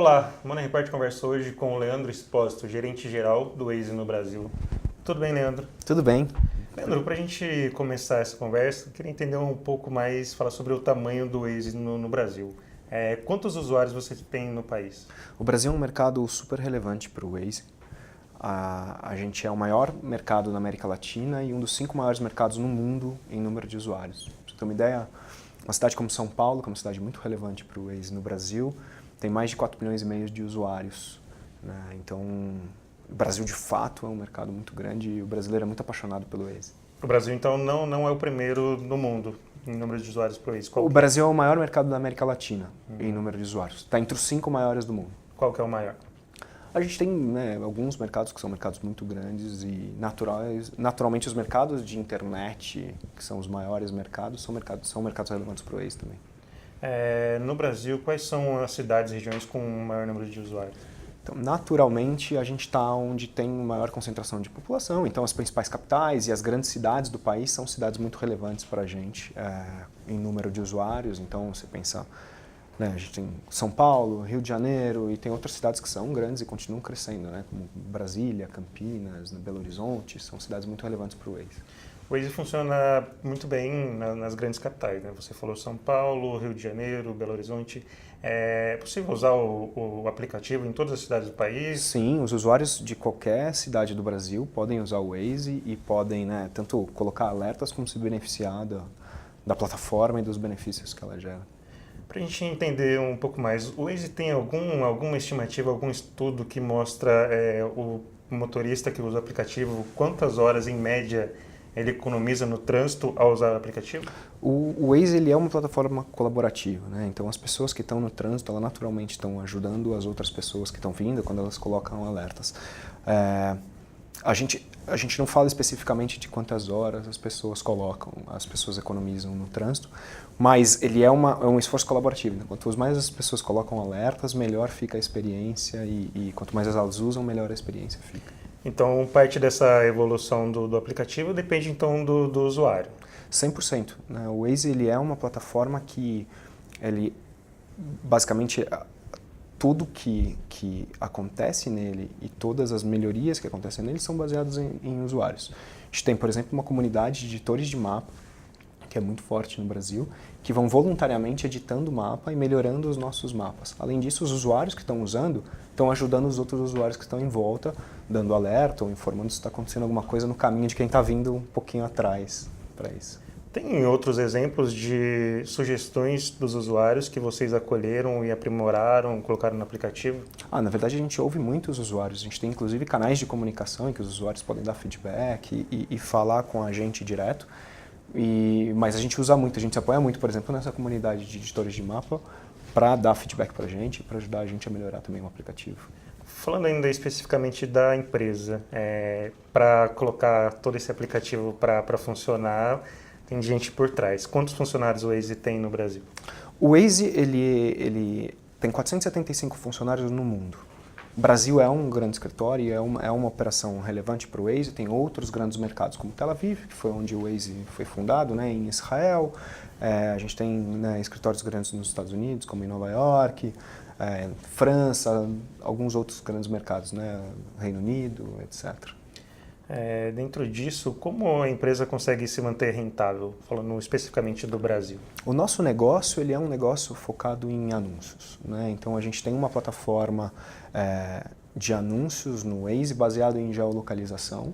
Olá, o Money Report conversa hoje com o Leandro Espósito, gerente-geral do Waze no Brasil. Tudo bem, Leandro? Tudo bem. Leandro, para a gente começar essa conversa, eu queria entender um pouco mais, falar sobre o tamanho do Waze no Brasil. Quantos usuários você tem no país? O Brasil é um mercado super relevante para o Waze. A gente é o maior mercado na América Latina e um dos 5 maiores mercados no mundo em número de usuários. Pra você ter uma ideia, uma cidade como São Paulo, que é uma cidade muito relevante para o Waze no Brasil, tem mais de 4,5 milhões de usuários, né? Então, o Brasil de fato é um mercado muito grande e o brasileiro é muito apaixonado pelo Waze. O Brasil, então, não é o primeiro no mundo em número de usuários para o Waze. O Brasil é o maior mercado da América Latina em número de usuários. Está entre os 5 maiores do mundo. Qual que é o maior? A gente tem, né, alguns mercados que são mercados muito grandes e naturalmente os mercados de internet, que são os maiores mercados, são mercados relevantes para o Waze também. No Brasil, quais são as cidades e regiões com o maior número de usuários? Então, naturalmente, a gente está onde tem maior concentração de população. Então, as principais capitais e as grandes cidades do país são cidades muito relevantes para a gente em número de usuários. Então, você pensa, né, a gente tem São Paulo, Rio de Janeiro e tem outras cidades que são grandes e continuam crescendo, né, como Brasília, Campinas, Belo Horizonte, são cidades muito relevantes para o Waze. O Waze funciona muito bem nas grandes capitais, né? Você falou São Paulo, Rio de Janeiro, Belo Horizonte. É possível usar o aplicativo em todas as cidades do país? Sim, os usuários de qualquer cidade do Brasil podem usar o Waze e podem, né, tanto colocar alertas como se beneficiar da plataforma e dos benefícios que ela gera. Para a gente entender um pouco mais, o Waze tem alguma estimativa, algum estudo que mostra o motorista que usa o aplicativo, quantas horas em média ele economiza no trânsito ao usar o aplicativo? O Waze ele é uma plataforma colaborativa, né? Então as pessoas que estão no trânsito, elas naturalmente estão ajudando as outras pessoas que estão vindo quando elas colocam alertas. A gente não fala especificamente de quantas horas as pessoas economizam no trânsito, mas ele é um esforço colaborativo. Né? Quanto mais as pessoas colocam alertas, melhor fica a experiência e quanto mais elas usam, melhor a experiência fica. Então, parte dessa evolução do aplicativo depende, então, do usuário. 100%. Né? O Waze ele é uma plataforma que, basicamente, tudo que acontece nele e todas as melhorias que acontecem nele são baseadas em usuários. A gente tem, por exemplo, uma comunidade de editores de mapa, que é muito forte no Brasil, que vão voluntariamente editando o mapa e melhorando os nossos mapas. Além disso, os usuários que estão usando estão ajudando os outros usuários que estão em volta, dando alerta ou informando se está acontecendo alguma coisa no caminho de quem está vindo um pouquinho atrás para isso. Tem outros exemplos de sugestões dos usuários que vocês acolheram e aprimoraram, colocaram no aplicativo? Na verdade, a gente ouve muitos usuários. A gente tem, inclusive, canais de comunicação em que os usuários podem dar feedback e falar com a gente direto. Mas a gente usa muito, a gente se apoia muito, por exemplo, nessa comunidade de editores de mapa para dar feedback para a gente e para ajudar a gente a melhorar também o aplicativo. Falando ainda especificamente da empresa, para colocar todo esse aplicativo para funcionar, tem gente por trás. Quantos funcionários o Waze tem no Brasil? O Waze ele tem 475 funcionários no mundo. O Brasil é um grande escritório e é uma operação relevante para o Waze. Tem outros grandes mercados como Tel Aviv, que foi onde o Waze foi fundado, né, em Israel. A gente tem, né, escritórios grandes nos Estados Unidos, como em Nova York, França, alguns outros grandes mercados, né, Reino Unido, etc. Dentro disso, como a empresa consegue se manter rentável, falando especificamente do Brasil? O nosso negócio ele é um negócio focado em anúncios, né? Então a gente tem uma plataforma de anúncios no Waze baseado em geolocalização,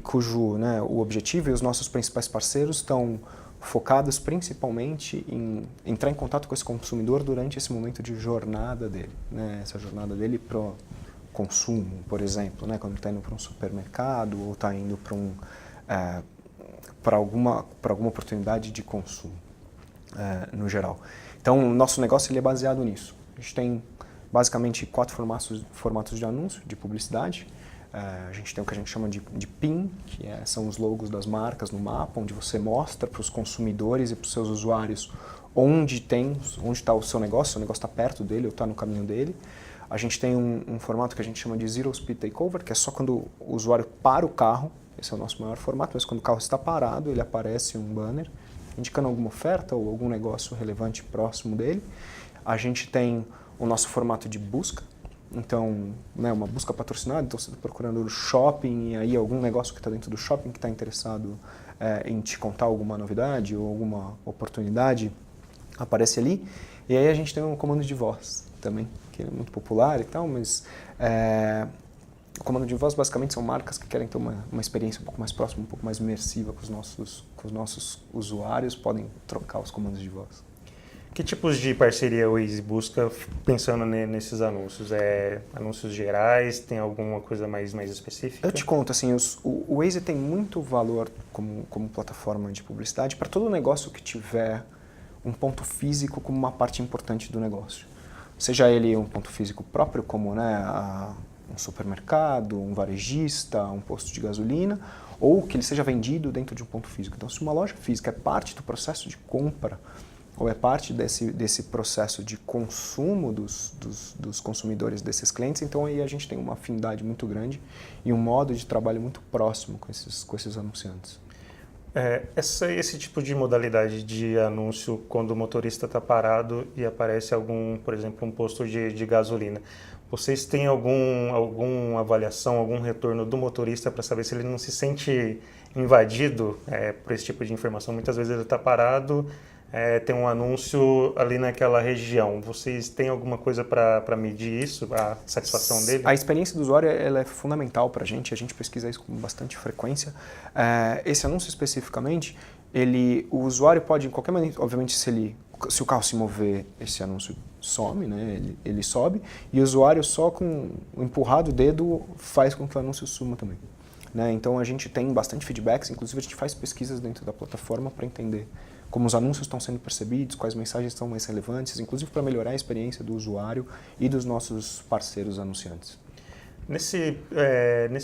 cujo, né, o objetivo e os nossos principais parceiros estão focados principalmente em entrar em contato com esse consumidor durante esse momento de jornada dele, né? Essa jornada dele para consumo, por exemplo, né? Quando ele está indo para um supermercado ou está indo para alguma oportunidade de consumo, no geral. Então, o nosso negócio ele é baseado nisso. A gente tem basicamente 4 formatos de anúncio, de publicidade. A gente tem o que a gente chama de PIN, que são os logos das marcas no mapa, onde você mostra para os consumidores e para os seus usuários onde está o seu negócio está perto dele ou está no caminho dele. A gente tem um formato que a gente chama de Zero Speed Takeover, que é só quando o usuário para o carro, esse é o nosso maior formato, mas quando o carro está parado, ele aparece um banner indicando alguma oferta ou algum negócio relevante próximo dele. A gente tem o nosso formato de busca. Então, né, uma busca patrocinada, então você está procurando no shopping e aí algum negócio que está dentro do shopping que está interessado em te contar alguma novidade ou alguma oportunidade aparece ali. E aí a gente tem um comando de voz também, que é muito popular e tal, mas o comando de voz basicamente são marcas que querem ter uma experiência um pouco mais próxima, um pouco mais imersiva com os nossos usuários, podem trocar os comandos de voz. Que tipos de parceria o Waze busca pensando nesses anúncios? Anúncios gerais? Tem alguma coisa mais específica? Eu te conto, assim, o Waze tem muito valor como plataforma de publicidade para todo negócio que tiver um ponto físico como uma parte importante do negócio. Seja ele um ponto físico próprio, como né, um supermercado, um varejista, um posto de gasolina, ou que ele seja vendido dentro de um ponto físico. Então, se uma loja física é parte do processo de compra, ou é parte desse processo de consumo dos consumidores, desses clientes, então aí a gente tem uma afinidade muito grande e um modo de trabalho muito próximo com esses anunciantes. Esse tipo de modalidade de anúncio, quando o motorista está parado e aparece por exemplo, um posto de gasolina, vocês têm alguma avaliação, algum retorno do motorista para saber se ele não se sente invadido por esse tipo de informação? Muitas vezes ele está parado, tem um anúncio ali naquela região. Vocês têm alguma coisa para medir isso, a satisfação dele? A experiência do usuário ela é fundamental para a gente pesquisa isso com bastante frequência. Esse anúncio especificamente, o usuário pode, em qualquer momento, obviamente se o carro se mover, esse anúncio some, né? Ele sobe, e o usuário só com o empurrar do dedo faz com que o anúncio suma também. Né? Então a gente tem bastante feedbacks, inclusive a gente faz pesquisas dentro da plataforma para entender como os anúncios estão sendo percebidos, quais mensagens são mais relevantes, inclusive para melhorar a experiência do usuário e dos nossos parceiros anunciantes. Nesse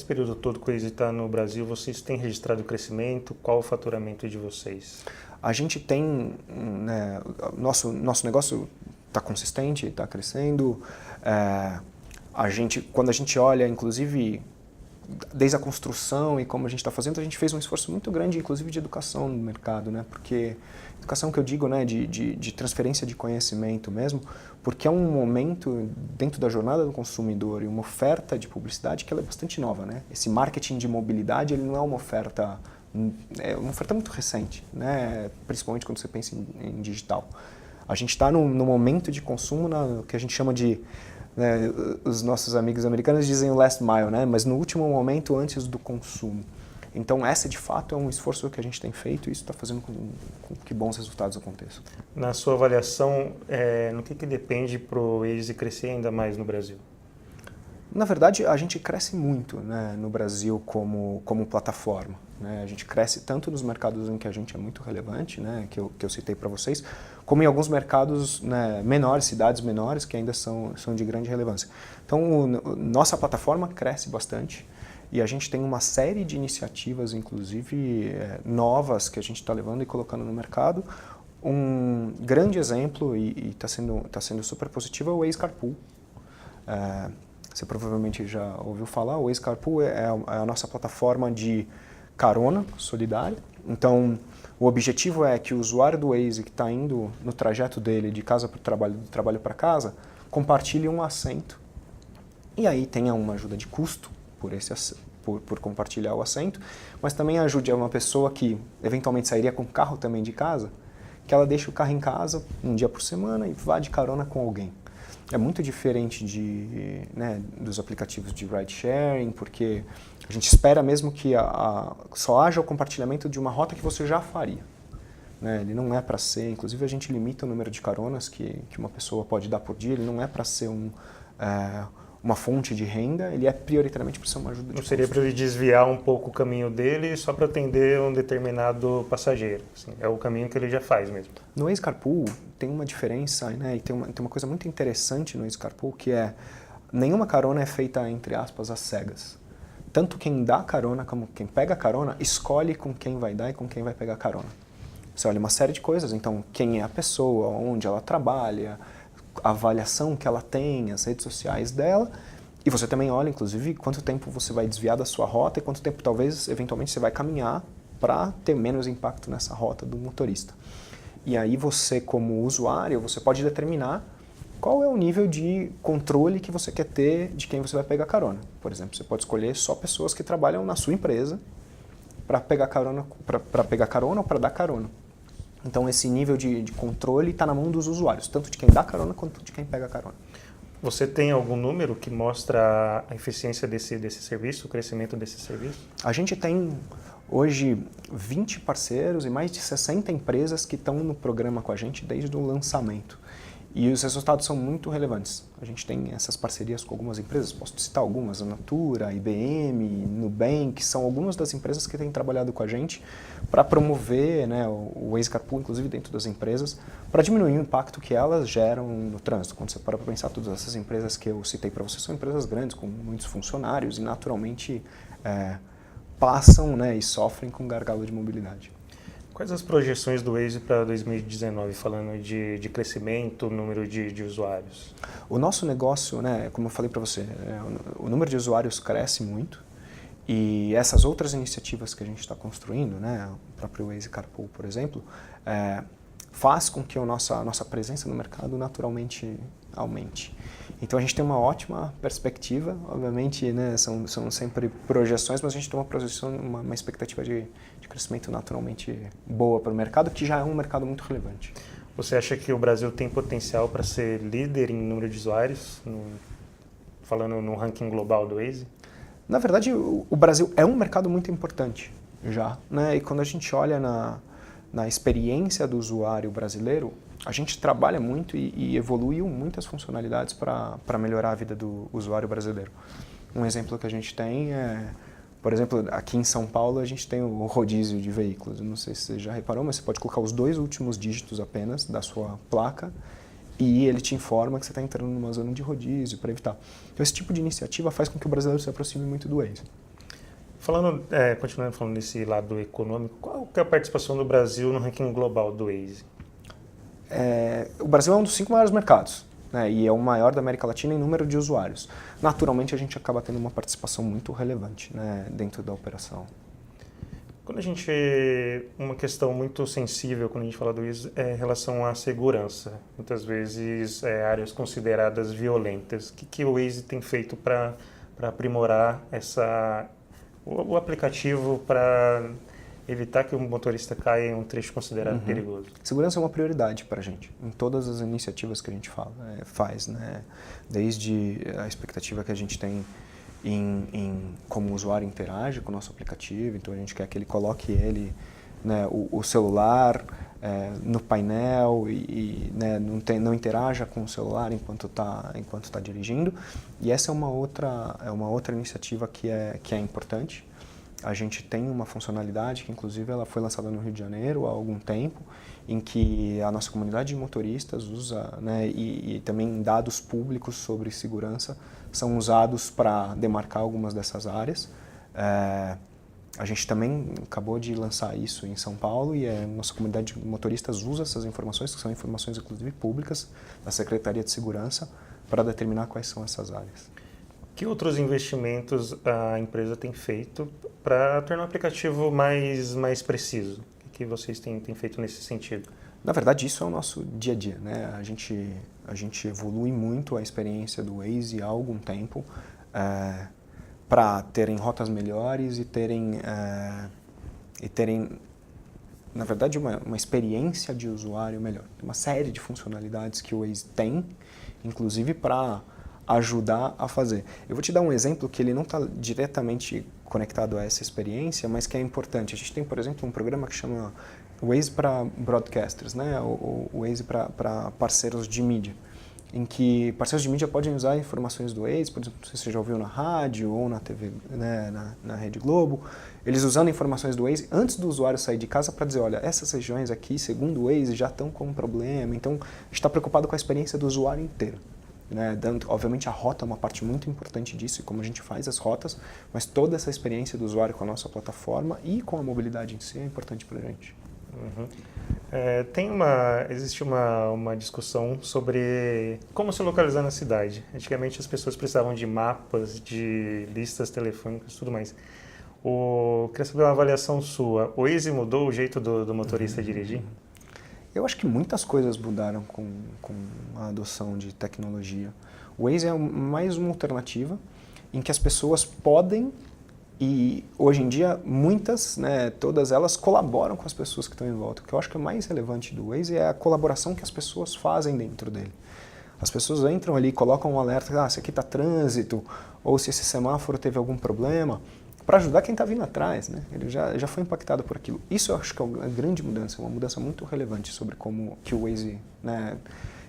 período todo que o Waze está no Brasil, vocês têm registrado crescimento? Qual o faturamento de vocês? A gente tem, né, nosso negócio está consistente, está crescendo. Quando a gente olha, inclusive, desde a construção e como a gente está fazendo, a gente fez um esforço muito grande, inclusive de educação no mercado, né? Porque educação que eu digo, né, de transferência de conhecimento mesmo, porque é um momento dentro da jornada do consumidor e uma oferta de publicidade que ela é bastante nova, né? Esse marketing de mobilidade, ele não é uma oferta muito recente, né? Principalmente quando você pensa em digital. A gente está no momento de consumo que a gente chama de né, os nossos amigos americanos dizem o last mile, né? Mas no último momento antes do consumo. Então, essa de fato é um esforço que a gente tem feito e isso está fazendo com que bons resultados aconteçam. Na sua avaliação, no que depende para o Waze crescer ainda mais no Brasil? Na verdade, a gente cresce muito, né, no Brasil como plataforma. Né? A gente cresce tanto nos mercados em que a gente é muito relevante, né, que eu citei para vocês, como em alguns mercados, né, menores, cidades menores, que ainda são de grande relevância. Então, nossa plataforma cresce bastante e a gente tem uma série de iniciativas, inclusive novas, que a gente está levando e colocando no mercado. Um grande exemplo, e está sendo super positivo, é o Waze Carpool. Você provavelmente já ouviu falar, o Waze Carpool é a nossa plataforma de carona solidária. Então, o objetivo é que o usuário do Waze que está indo no trajeto dele de casa para o trabalho, do trabalho para casa, compartilhe um assento e aí tenha uma ajuda de custo por compartilhar o assento, mas também ajude uma pessoa que eventualmente sairia com o carro também de casa, que ela deixe o carro em casa um dia por semana e vá de carona com alguém. É muito diferente dos aplicativos de ride sharing, porque a gente espera mesmo que só haja o compartilhamento de uma rota que você já faria. Né? Ele não é para ser, inclusive a gente limita o número de caronas que uma pessoa pode dar por dia, ele não é para ser uma fonte de renda, ele é prioritariamente para ser uma ajuda de Não seria para ele desviar um pouco o caminho dele só para atender um determinado passageiro. Assim, é o caminho que ele já faz mesmo. No Waze Carpool tem uma diferença, né, e tem uma coisa muito interessante no Waze Carpool, que é nenhuma carona é feita, entre aspas, às cegas. Tanto quem dá carona como quem pega carona escolhe com quem vai dar e com quem vai pegar carona. Você olha uma série de coisas, então quem é a pessoa, onde ela trabalha, a avaliação que ela tem, as redes sociais dela, e você também olha, inclusive, quanto tempo você vai desviar da sua rota e quanto tempo, talvez, eventualmente, você vai caminhar para ter menos impacto nessa rota do motorista. E aí você, como usuário, você pode determinar qual é o nível de controle que você quer ter de quem você vai pegar carona. Por exemplo, você pode escolher só pessoas que trabalham na sua empresa para pegar carona ou para dar carona. Então esse nível de controle está na mão dos usuários, tanto de quem dá carona quanto de quem pega carona. Você tem algum número que mostra a eficiência desse serviço, o crescimento desse serviço? A gente tem hoje 20 parceiros e mais de 60 empresas que estão no programa com a gente desde o lançamento. E os resultados são muito relevantes. A gente tem essas parcerias com algumas empresas, posso citar algumas, a Natura, a IBM, Nubank, são algumas das empresas que têm trabalhado com a gente para promover, né, o Waze Carpool, inclusive dentro das empresas, para diminuir o impacto que elas geram no trânsito. Quando você para pensar, todas essas empresas que eu citei para você são empresas grandes, com muitos funcionários e naturalmente passam, né, e sofrem com gargalo de mobilidade. Quais as projeções do Waze para 2019, falando de crescimento, número de usuários? O nosso negócio, né, como eu falei para você, o número de usuários cresce muito e essas outras iniciativas que a gente está construindo, né, o próprio Waze Carpool, por exemplo, faz com que a nossa presença no mercado naturalmente aumente. Então a gente tem uma ótima perspectiva, obviamente, né, são sempre projeções, mas a gente tem uma expectativa de crescimento naturalmente boa para o mercado, que já é um mercado muito relevante. Você acha que o Brasil tem potencial para ser líder em número de usuários, falando no ranking global do Waze? Na verdade, o Brasil é um mercado muito importante já, né? E quando a gente olha na experiência do usuário brasileiro, a gente trabalha muito e evoluiu muitas funcionalidades para melhorar a vida do usuário brasileiro. Um exemplo que a gente tem por exemplo, aqui em São Paulo a gente tem o rodízio de veículos. Eu não sei se você já reparou, mas você pode colocar os 2 últimos dígitos apenas da sua placa e ele te informa que você está entrando numa zona de rodízio para evitar. Então esse tipo de iniciativa faz com que o brasileiro se aproxime muito do Waze. Continuando falando desse lado econômico, qual que é a participação do Brasil no ranking global do Waze? O Brasil é um dos 5 maiores mercados, né, e é o maior da América Latina em número de usuários. Naturalmente, a gente acaba tendo uma participação muito relevante, né, dentro da operação. Quando a gente... Uma questão muito sensível quando a gente fala do Waze é em relação à segurança. Muitas vezes, áreas consideradas violentas. O que o Waze tem feito para aprimorar o aplicativo para evitar que o motorista caia em um trecho considerado perigoso? Segurança é uma prioridade para a gente, em todas as iniciativas que a gente faz, né? Desde a expectativa que a gente tem em como o usuário interage com o nosso aplicativo, então a gente quer que ele coloque né, o celular no painel e né, não interaja com o celular enquanto tá dirigindo. E essa é uma outra iniciativa que é importante. A gente tem uma funcionalidade que, inclusive, ela foi lançada no Rio de Janeiro há algum tempo, em que a nossa comunidade de motoristas usa, né, e também dados públicos sobre segurança são usados para demarcar algumas dessas áreas. A gente também acabou de lançar isso em São Paulo e a nossa comunidade de motoristas usa essas informações, que são informações, inclusive, públicas da Secretaria de Segurança, para determinar quais são essas áreas. Que outros investimentos a empresa tem feito para tornar o aplicativo mais preciso? O que vocês têm feito nesse sentido? Na verdade, isso é o nosso dia a dia, né? A gente evolui muito a experiência do Waze há algum tempo para terem rotas melhores e terem, na verdade, uma experiência de usuário melhor. Tem uma série de funcionalidades que o Waze tem, inclusive para ajudar a fazer. Eu vou te dar um exemplo que ele não está diretamente conectado a essa experiência, mas que é importante. A gente tem, por exemplo, um programa que chama Waze para broadcasters, né? O Waze para parceiros de mídia, em que parceiros de mídia podem usar informações do Waze, por exemplo, não sei se você já ouviu na rádio ou na TV, né, na Rede Globo, eles usando informações do Waze antes do usuário sair de casa para dizer, olha, essas regiões aqui, segundo o Waze, já estão com um problema. Então, a gente está preocupado com a experiência do usuário inteiro. Né? Obviamente a rota é uma parte muito importante disso e como a gente faz as rotas, mas toda essa experiência do usuário com a nossa plataforma e com a mobilidade em si é importante para a gente. Existe uma discussão sobre como se localizar na cidade. Antigamente as pessoas precisavam de mapas, de listas telefônicas e tudo mais. Queria saber uma avaliação sua. O Waze mudou o jeito do motorista dirigir? Eu acho que muitas coisas mudaram com a adoção de tecnologia. O Waze é mais uma alternativa em que as pessoas podem, e hoje em dia muitas, né, todas elas colaboram com as pessoas que estão em volta. O que eu acho que é mais relevante do Waze é a colaboração que as pessoas fazem dentro dele. As pessoas entram ali, colocam um alerta, se aqui está trânsito, ou se esse semáforo teve algum problema, para ajudar quem está vindo atrás, né? Ele já foi impactado por aquilo. Isso eu acho que é uma grande mudança, uma mudança muito relevante sobre como que o Waze, né,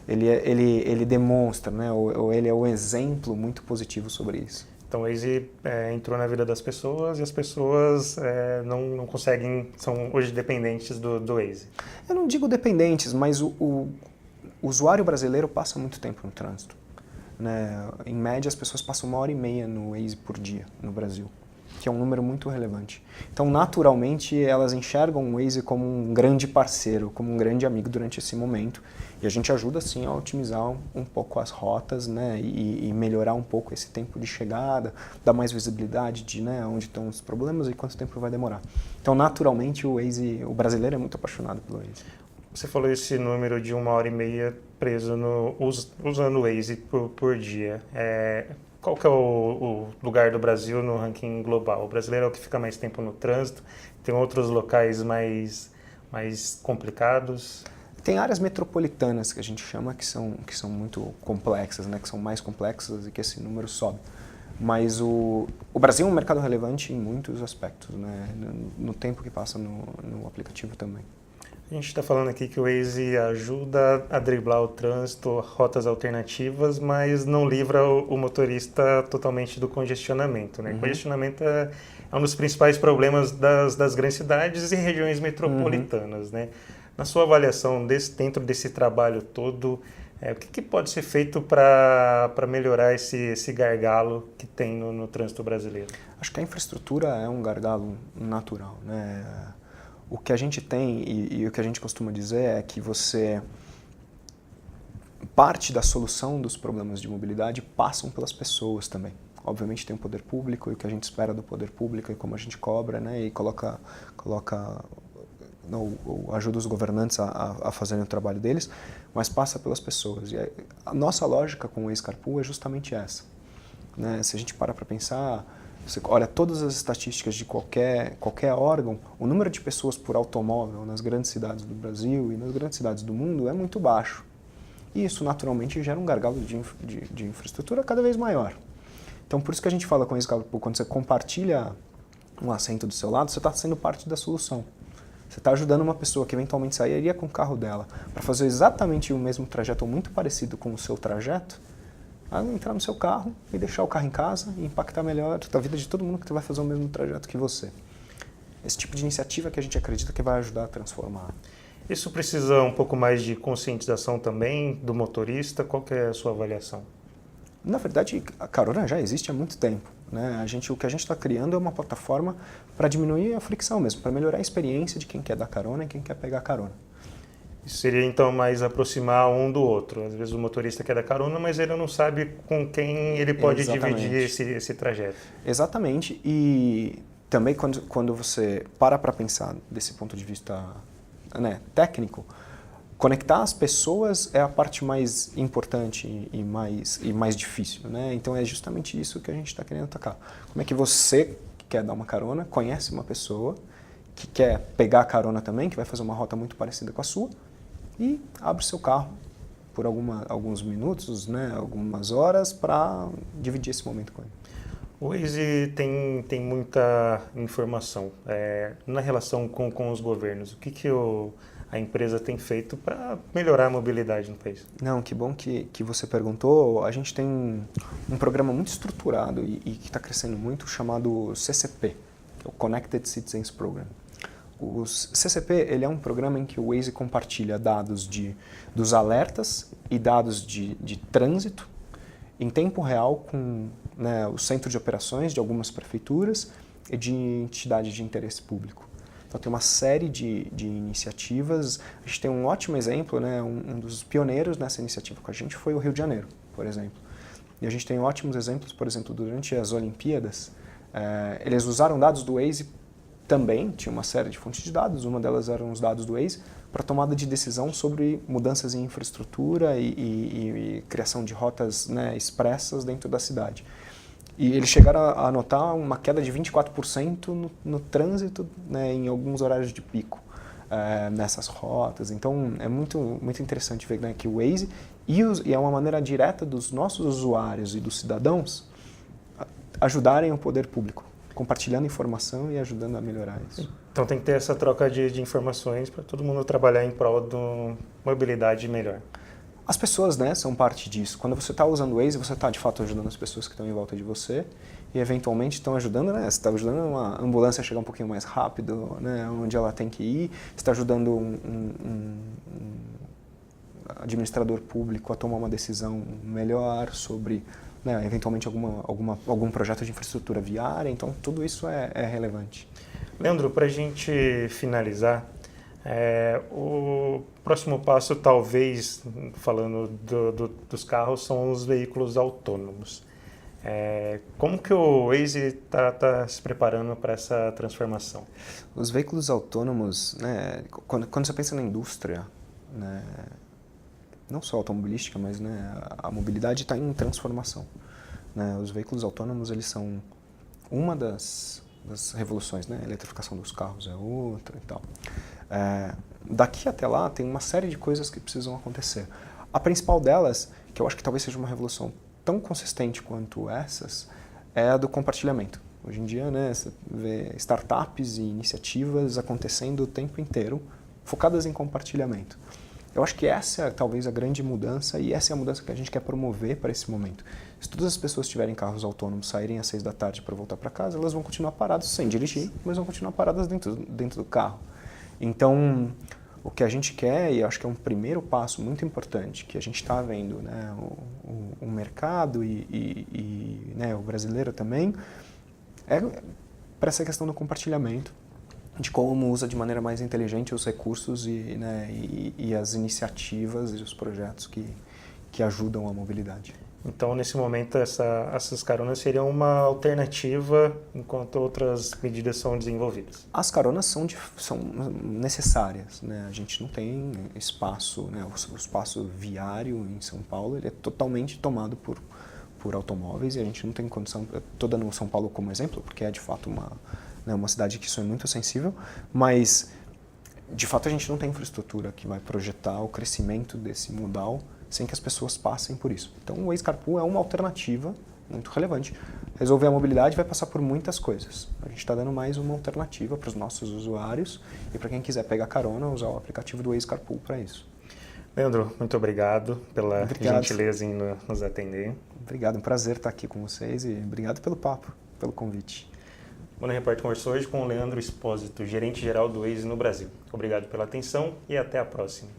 ele demonstra, né, ou ele é um exemplo muito positivo sobre isso. Então, o Waze entrou na vida das pessoas e as pessoas não conseguem, são hoje dependentes do Waze. Eu não digo dependentes, mas o usuário brasileiro passa muito tempo no trânsito, né? Em média, as pessoas passam 1h30 no Waze por dia no Brasil, que é um número muito relevante. Então, naturalmente, elas enxergam o Waze como um grande parceiro, como um grande amigo durante esse momento. E a gente ajuda, sim, a otimizar um pouco as rotas, né, e melhorar um pouco esse tempo de chegada, dar mais visibilidade de, né, onde estão os problemas e quanto tempo vai demorar. Então, naturalmente, o brasileiro é muito apaixonado pelo Waze. Você falou esse número de 1h30 preso usando o Waze por dia. Qual que é o lugar do Brasil no ranking global? O brasileiro é o que fica mais tempo no trânsito? Tem outros locais mais complicados? Tem áreas metropolitanas que a gente chama que são muito complexas, né, que são mais complexas e que esse número sobe. Mas o Brasil é um mercado relevante em muitos aspectos, né, no tempo que passa no aplicativo também. A gente está falando aqui que o Waze ajuda a driblar o trânsito, rotas alternativas, mas não livra o motorista totalmente do congestionamento, né? Congestionamento é um dos principais problemas das grandes cidades e regiões metropolitanas, né? Na sua avaliação, dentro desse trabalho todo, o que pode ser feito para melhorar esse gargalo que tem no trânsito brasileiro? Acho que a infraestrutura é um gargalo natural, né? O que a gente tem e o que a gente costuma dizer é que parte da solução dos problemas de mobilidade passam pelas pessoas também. Obviamente tem o poder público e o que a gente espera do poder público e como a gente cobra, né, e ajuda os governantes a fazerem o trabalho deles, mas passa pelas pessoas. E a nossa lógica com o Waze Carpool é justamente essa, né? Se a gente para pensar, você olha todas as estatísticas de qualquer órgão, o número de pessoas por automóvel nas grandes cidades do Brasil e nas grandes cidades do mundo é muito baixo. E isso naturalmente gera um gargalo de infraestrutura cada vez maior. Então por isso que a gente fala com o Waze Carpool, quando você compartilha um assento do seu lado, você está sendo parte da solução. Você está ajudando uma pessoa que eventualmente sairia com o carro dela para fazer exatamente o mesmo trajeto ou muito parecido com o seu trajeto, a entrar no seu carro e deixar o carro em casa e impactar melhor a vida de todo mundo que vai fazer o mesmo trajeto que você. Esse tipo de iniciativa que a gente acredita que vai ajudar a transformar. Isso precisa um pouco mais de conscientização também do motorista? Qual que é a sua avaliação? Na verdade, a carona já existe há muito tempo, né? O que a gente está criando é uma plataforma para diminuir a fricção mesmo, para melhorar a experiência de quem quer dar carona e quem quer pegar carona. Isso seria então mais aproximar um do outro. Às vezes o motorista quer dar carona, mas ele não sabe com quem ele pode dividir esse trajeto. Exatamente, e também quando você para pensar desse ponto de vista, né, técnico, conectar as pessoas é a parte mais importante e mais difícil, né? Então é justamente isso que a gente está querendo atacar. Como é que você que quer dar uma carona, conhece uma pessoa que quer pegar a carona também, que vai fazer uma rota muito parecida com a sua, e abre seu carro por alguns minutos, né, algumas horas, para dividir esse momento com ele. O Waze tem muita informação na relação com os governos. O que a empresa tem feito para melhorar a mobilidade no país? Não, que bom que você perguntou. A gente tem um programa muito estruturado e que está crescendo muito, chamado CCP, que é o Connected Citizens Program. O CCP ele é um programa em que o Waze compartilha dados dos alertas e dados de trânsito em tempo real com, né, o centro de operações de algumas prefeituras e de entidades de interesse público. Então tem uma série de iniciativas. A gente tem um ótimo exemplo, né, um dos pioneiros nessa iniciativa com a gente foi o Rio de Janeiro, por exemplo. E a gente tem ótimos exemplos, por exemplo, durante as Olimpíadas, eles usaram dados do Waze também tinha uma série de fontes de dados, uma delas eram os dados do Waze, para tomada de decisão sobre mudanças em infraestrutura e criação de rotas, né, expressas dentro da cidade. E eles chegaram a notar uma queda de 24% no trânsito, né, em alguns horários de pico nessas rotas. Então é muito interessante ver, né, que o Waze e é uma maneira direta dos nossos usuários e dos cidadãos ajudarem o poder público, compartilhando informação e ajudando a melhorar isso. Então tem que ter essa troca de informações para todo mundo trabalhar em prol de uma mobilidade melhor. As pessoas, né, são parte disso. Quando você está usando o Waze, você está de fato ajudando as pessoas que estão em volta de você e eventualmente estão ajudando, né, você está ajudando uma ambulância a chegar um pouquinho mais rápido, né, onde ela tem que ir, você está ajudando um administrador público a tomar uma decisão melhor sobre, né, eventualmente algum projeto de infraestrutura viária. Então tudo isso é relevante. Leandro, para a gente finalizar, o próximo passo, talvez, falando dos carros, são os veículos autônomos. Como que o Waze está se preparando para essa transformação? Os veículos autônomos, né, quando você pensa na indústria, né, não só automobilística, mas, né, a mobilidade está em transformação. Né? Os veículos autônomos, eles são uma das revoluções, né? A eletrificação dos carros é outra e tal. Daqui até lá tem uma série de coisas que precisam acontecer. A principal delas, que eu acho que talvez seja uma revolução tão consistente quanto essas, é a do compartilhamento. Hoje em dia, né, você vê startups e iniciativas acontecendo o tempo inteiro, focadas em compartilhamento. Eu acho que essa é talvez a grande mudança e essa é a mudança que a gente quer promover para esse momento. Se todas as pessoas tiverem carros autônomos, saírem às 6 da tarde para voltar para casa, elas vão continuar paradas sem dirigir, mas vão continuar paradas dentro do carro. Então, o que a gente quer, e acho que é um primeiro passo muito importante, que a gente está vendo, né, o mercado e né, o brasileiro também, é para essa questão do compartilhamento, de como usa de maneira mais inteligente os recursos e as iniciativas e os projetos que ajudam a mobilidade. Então, nesse momento, essas caronas seriam uma alternativa enquanto outras medidas são desenvolvidas. As caronas são necessárias, né? A gente não tem espaço, né? O espaço viário em São Paulo ele é totalmente tomado por automóveis e a gente não tem condição, estou dando São Paulo como exemplo, porque é de fato uma cidade que isso é muito sensível, mas de fato a gente não tem infraestrutura que vai projetar o crescimento desse modal sem que as pessoas passem por isso. Então o Waze Carpool é uma alternativa muito relevante. Resolver a mobilidade vai passar por muitas coisas. A gente está dando mais uma alternativa para os nossos usuários e para quem quiser pegar carona, usar o aplicativo do Waze Carpool para isso. Leandro, muito obrigado pela gentileza em nos atender. Obrigado, um prazer estar aqui com vocês e obrigado pelo papo, pelo convite. O Money Report conversou hoje com o Leandro Espósito, gerente-geral do Waze no Brasil. Obrigado pela atenção e até a próxima.